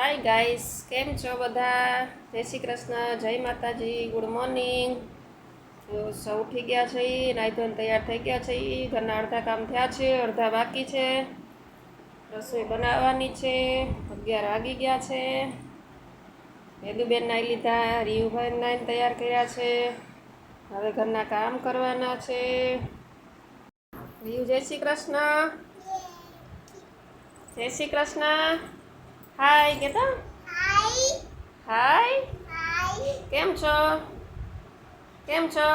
Hi guys, કેમ છો બધા? જય શ્રી કૃષ્ણ, જય માતાજી, ગુડ મોર્નિંગ. સૌ ઉઠી ગયા છે, નાહી ધોઈને તૈયાર થઈ ગયા છે. ઘરના અડધા કામ થયા છે, અડધા બાકી છે. રસોઈ બનાવવાની છે. 11 વાગી ગયા છે. વેદુબેન નાહી લીધા, રીયુભાઈ નાહીને તૈયાર કર્યા છે. હવે ઘરના કામ કરવાના છે. રીયુ, જય શ્રી કૃષ્ણ. જય શ્રી કૃષ્ણ. હાય કેતા હાય. કેમ છો? કેમ છો?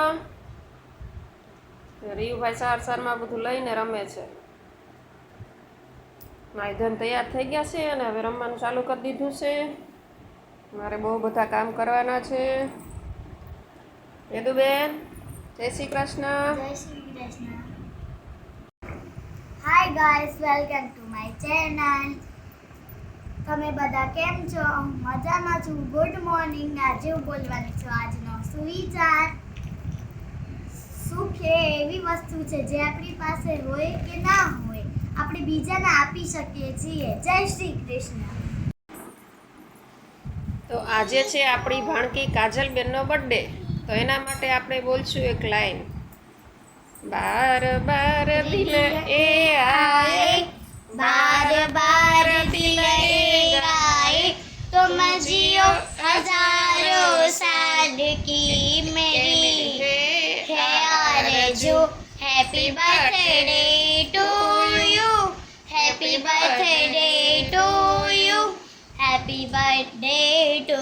રીયુભાઈ સારમાં બધું લઈને રમે છે. નાઈ ધોઈને તૈયાર થઈ ગયા છે અને હવે રમવાનું ચાલુ કરી દીધું છે. મારે બહુ બધા કામ કરવાના છે. વેદુબેન, જય શ્રી કૃષ્ણ. જય Shri Krishna. Hi guys, welcome to my channel. તમે બધા કેમ છો? મજામાં છું. Good morning. આજે હું બોલવાની છું આજનો સુવિચાર. સુખ એ એવી વસ્તુ છે જે આપણી પાસે હોય કે ના હોય આપણે બીજાને આપી શકીએ છીએ. જય શ્રી કૃષ્ણ. તો આજે છે આપણી ભાણકી કાજલબેનનો બર્થડે. તો એના માટે આપણે બોલશું એક લાઈન. બાર બાર દિલ એ આए, बार बार दिल गाए तो मैं जियो हजारों साल की मेरी है आरज़ू. Happy birthday to you. Happy birthday to you. Happy birthday to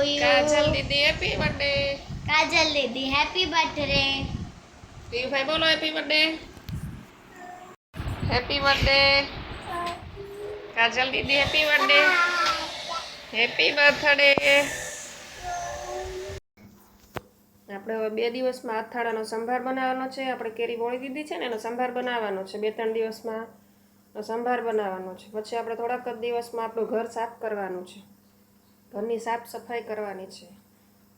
you. Kajal didi happy birthday. Kajal didi happy birthday. Riyubhai બોલો happy birthday. Happy birthday. Kajal didi happy birthday. Happy birthday. આપણે હવે 2 દિવસમાં અથાણાનો સંભાર બનાવવાનો છે. આપણે કેરી વળી દીધી છે ને એનો સંભાર બનાવવાનો છે. 2-3 દિવસમાં સંભાર બનાવવાનો છે. પછી આપણે થોડાક જ દિવસમાં આપણું ઘર સાફ કરવાનું છે. ઘરની સાફ સફાઈ કરવાની છે.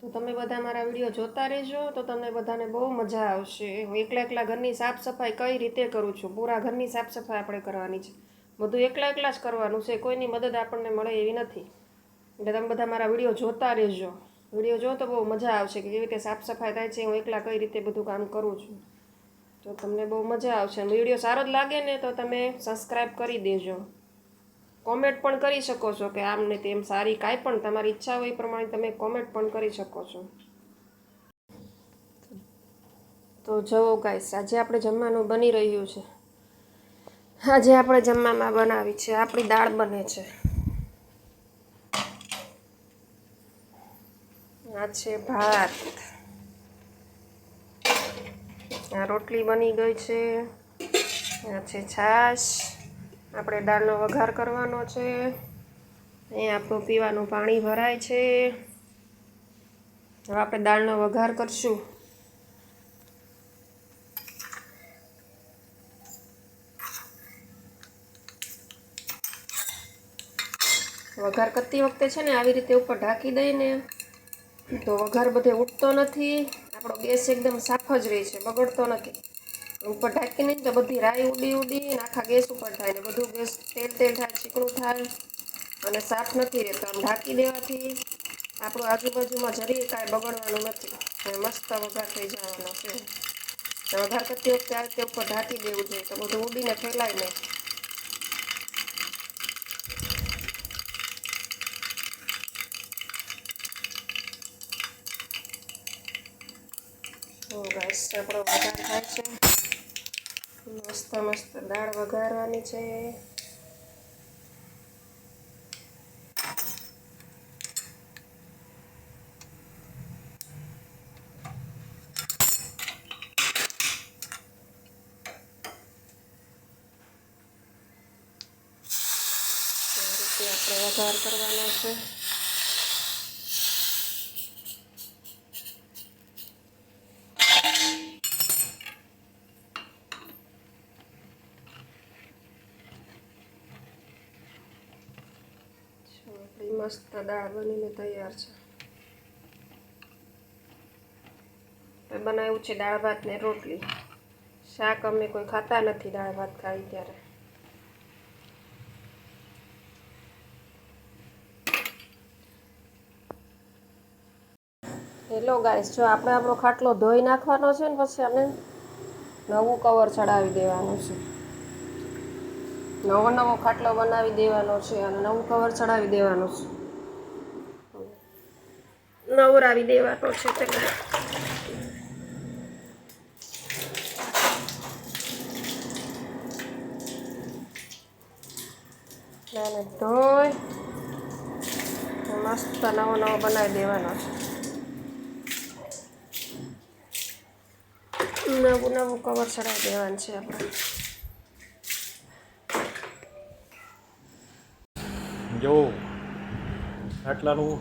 તો તમે બધા મારા વિડીયો જોતા રહેજો તો તમને બધાને બહુ મજા આવશે. હું એકલા ઘરની સાફ સફાઈ કઈ રીતે કરું છું. પૂરા ઘરની સાફ સફાઈ આપણે કરવાની છે. બધું એકલા જ કરવાનું છે. કોઈની મદદ આપણને મળે એવી નથી. એટલે તમે બધા મારા વિડીયો જોતા રહેજો. વિડીયો જો તો બહુ મજા આવશે કે કેવી રીતે સાફ સફાઈ થાય છે. હું એકલા કઈ રીતે બધું કામ કરું છું. તો તમને બહુ મજા આવશે. અને વિડીયો સારો જ લાગે ને તો તમે સબસ્ક્રાઈબ કરી દેજો. કોમેન્ટ પણ કરી શકો છો કે આમ ને તેમ સારી કાંઈ પણ તમારી ઈચ્છા હોય એ પ્રમાણે તમે કોમેન્ટ પણ કરી શકો છો. તો જુઓ ગાઈસ, આજે આપણે જમવાનું બની રહ્યું છે. આજે આપણે જમવામાં બનાવી છે આપણી દાળ બને છે. આ છે ભાત. આ રોટલી બની ગઈ છે. આ છે છાશ. આપણે દાળનો વઘાર કરવાનો છે. અહીં આપણું પીવાનું પાણી ભરાય છે. હવે આપણે દાળનો વઘાર કરશું. વઘાર કરતી વખતે છે ને આવી રીતે ઉપર ઢાંકી દઈને તો વઘાર બધે ઉઠતો નથી. આપણો ગેસ એકદમ સાફ જ રહે છે, બગડતો નથી. ઉપર ઢાંકીને તો બધી રાઈ ઉડી આખા ગેસ ઉપર થાય ને બધું ગેસ તેલ થાય, ચીકણું થાય અને સાફ નથી રહેતો. આમ ઢાંકી દેવાથી આપણું આજુબાજુમાં જરીએ કાંઈ બગડવાનું નથી. મસ્ત વઘાર થઈ જવાનો છે. વઘાર કરતી વખતે આ રીતે ઉપર ઢાંકી દેવું જોઈએ તો બધું ઉડીને ફેલાય નહીં. ગેસ આપણો વઘાર થાય છે. મસ્ત દાળ વઘારવાની છે. આપણે વઘાર કરવાનો છે. આપણી મસ્ત દાળ બનીને તૈયાર છે. બનાવ્યું છે દાળ ભાત ને રોટલી. શાક અમે કોઈ ખાતા નથી દાળ ભાત ખાઈ ત્યારે. હેલો ગાઈસ, જો આપણે આપણો ખાટલો ધોઈ નાખવાનો છે ને પછી આને નવું કવર ચડાવી દેવાનું છે. નવો ખાટલો બનાવી દેવાનો છે અને નવું કવર ચડાવી દેવાનું છે. નવરાવી દેવાનો છે પેલા. આને ધોઈ મસ્ત નવો બનાવી દેવાનો છે. નવું કવર ચડાવી દેવાનું છે આપણે. જો ખાટલાનું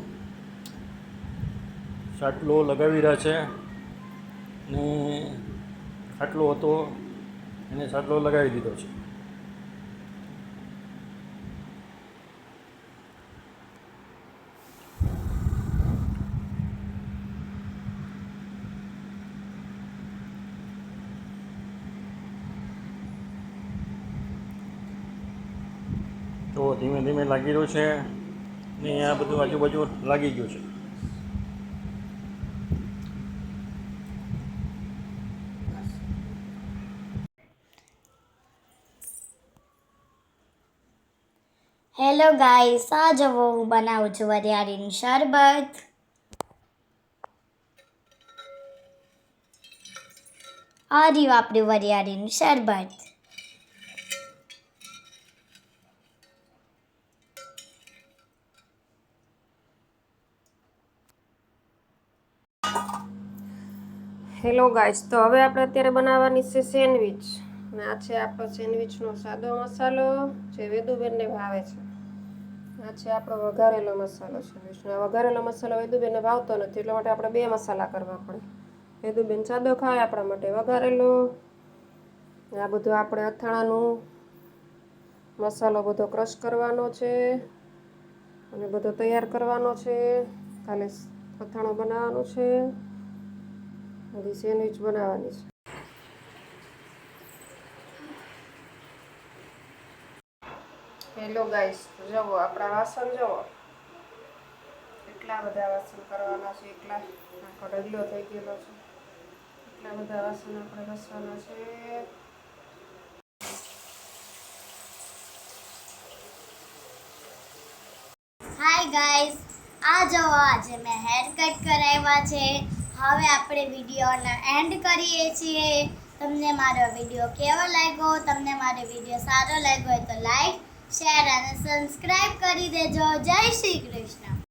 સાટલો લગાવી રહ્યા છે ને ખાટલો હતો એને સાટલો લગાવી દીધો છે. તો ધીમે ધીમે લાગી રહ્યું છે ને આ બધું આજુબાજુ લાગી ગયું છે. હેલો ગાઈસ, આ જુઓ હું બનાવું છું વરિયાળીનું શરબત. આ રહ્યું આપણું વરિયાળીનું શરબત. હેલો ગાઈસ, તો હવે આપણે અત્યારે બનાવવાની છે સેન્ડવિચ. અને આ છે આપણો સેન્ડવિચનો સાદો મસાલો જે વેદુબેનને ભાવે છે. આ છે આપણો વઘારેલો મસાલો છે. વઘારેલો મસાલો વેદુબેનને ભાવતો નથી એટલા માટે આપણે 2 મસાલા કરવા પડે. વેદુબેન સાદો ખાય આપણા માટે વઘારેલો. આ બધું આપણે અથાણાનું મસાલો બધો ક્રશ કરવાનો છે અને બધો તૈયાર કરવાનો છે. કાલે અથાણું બનાવવાનું છે. બધી સેન્ડવિચ બનાવવાની છે. હેલો ગાઈસ, જુઓ આપણા વાસણ જુઓ. એટલા બધા વાસણ કરવાના છે. આખો ઢગલો થઈ ગયેલો છે. એટલા બધા વાસણ આપણે ઘસવાના છે. હાય ગાઈસ, આ જુઓ આજે મેં હેર કટ કરાવ્યા છે. હવે આપણે વિડીયોનો એન્ડ કરીએ છીએ. તમને મારો વિડીયો કેવો લાગ્યો? તમને મારો વિડીયો સારો લાગ્યો હોય તો લાઈક, શેર અને સબસ્ક્રાઇબ કરી દેજો. જય શ્રી કૃષ્ણ.